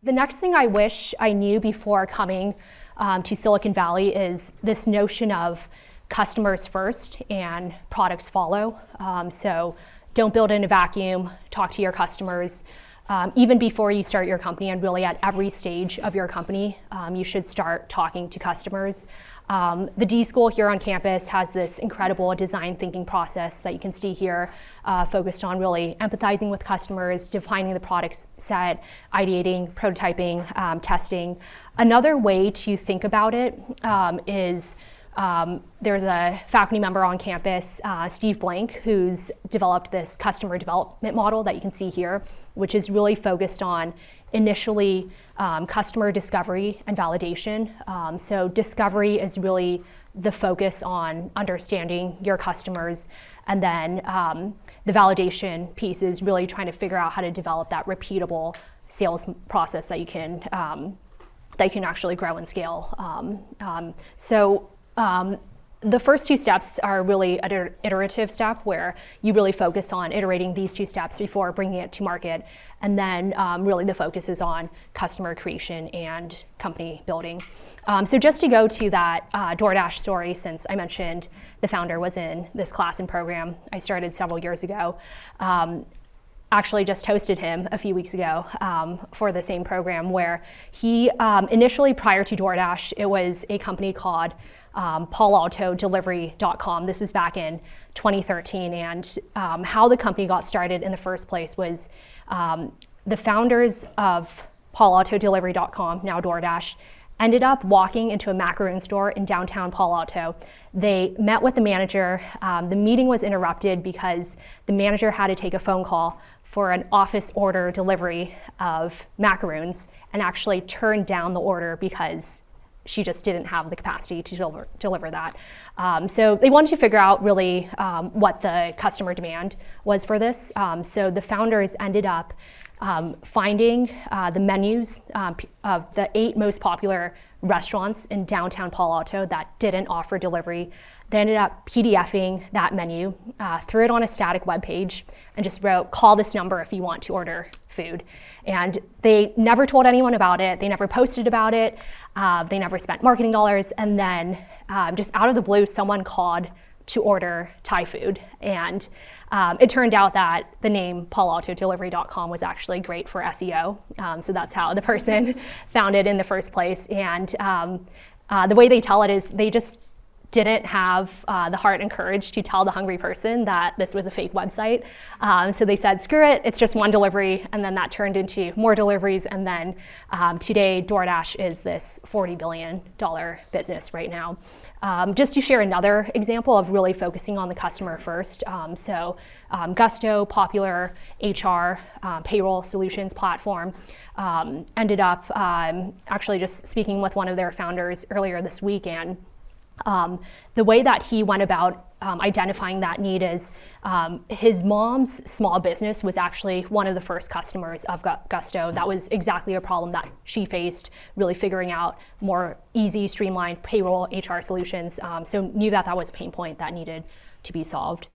The next thing I wish I knew before coming to Silicon Valley is this notion of customers first and products follow. So don't build in a vacuum, talk to your customers. Even before you start your company, and really at every stage of your company, you should start talking to customers. The D School here on campus has this incredible design thinking process that you can see here, focused on really empathizing with customers, defining the product set, ideating, prototyping, testing. Another way to think about it is there's a faculty member on campus, Steve Blank, who's developed this customer development model that you can see here, which is really focused on initially customer discovery and validation. So discovery is really the focus on understanding your customers, and then the validation piece is really trying to figure out how to develop that repeatable sales process that you can actually grow and scale. The first two steps are really an iterative step where you really focus on iterating these two steps before bringing it to market. And then really the focus is on customer creation and company building. So just to go to that DoorDash story, since I mentioned the founder was in this class and program I started several years ago. Actually just hosted him a few weeks ago for the same program, where he initially, prior to DoorDash, it was a company called PaloAltoDelivery.com. This was back in 2013, and how the company got started in the first place was the founders of PaloAltoDelivery.com, now DoorDash, ended up walking into a macaroon store in downtown Palo Alto. They met with the manager. The meeting was interrupted because the manager had to take a phone call for an office order delivery of macaroons, and actually turned down the order because she just didn't have the capacity to deliver that. So they wanted to figure out really what the customer demand was for this. So the founders ended up finding the menus of the 8 most popular restaurants in downtown Palo Alto that didn't offer delivery. They ended up PDFing that menu, threw it on a static web page, and just wrote, "Call this number if you want to order food." And they never told anyone about it. They never posted about it. They never spent marketing dollars. And then just out of the blue, someone called to order Thai food. And it turned out that the name PaloAltoDelivery.com was actually great for SEO. So that's how the person found it in the first place. And the way they tell it is they just didn't have the heart and courage to tell the hungry person that this was a fake website. So they said, screw it, it's just one delivery. And then that turned into more deliveries. And then today, DoorDash is this $40 billion business right now. Just to share another example of really focusing on the customer first. Gusto, popular HR payroll solutions platform, ended up actually just speaking with one of their founders earlier this week, and the way that he went about identifying that need is his mom's small business was actually one of the first customers of Gusto. That was exactly a problem that she faced, really figuring out more easy, streamlined payroll HR solutions. So knew that that was a pain point that needed to be solved.